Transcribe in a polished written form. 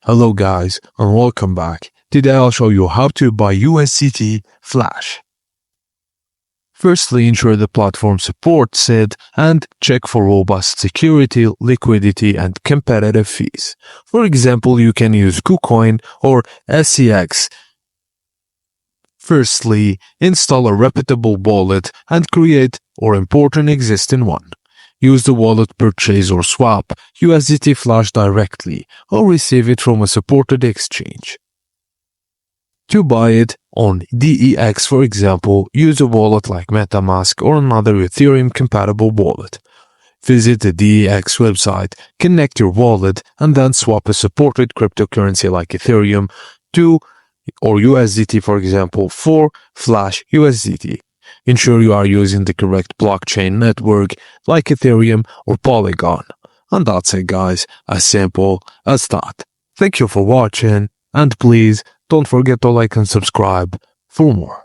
Hello guys and welcome back. Today I'll show you how to buy USDT Flash. Firstly, ensure the platform supports it and check for robust security, liquidity, and competitive fees. For example, you can use KuCoin or SCX. Firstly, install a reputable wallet and create or import an existing one. Use the wallet purchase or swap USDT Flash directly or receive it from a supported exchange. To buy it on DEX, for example, use a wallet like MetaMask or another Ethereum-compatible wallet. Visit the DEX website, connect your wallet, and then swap a supported cryptocurrency like Ethereum or USDT, for example, for Flash USDT. Ensure you are using the correct blockchain network like Ethereum or Polygon. And that's it guys, as simple as that. Thank you for watching and please don't forget to like and subscribe for more.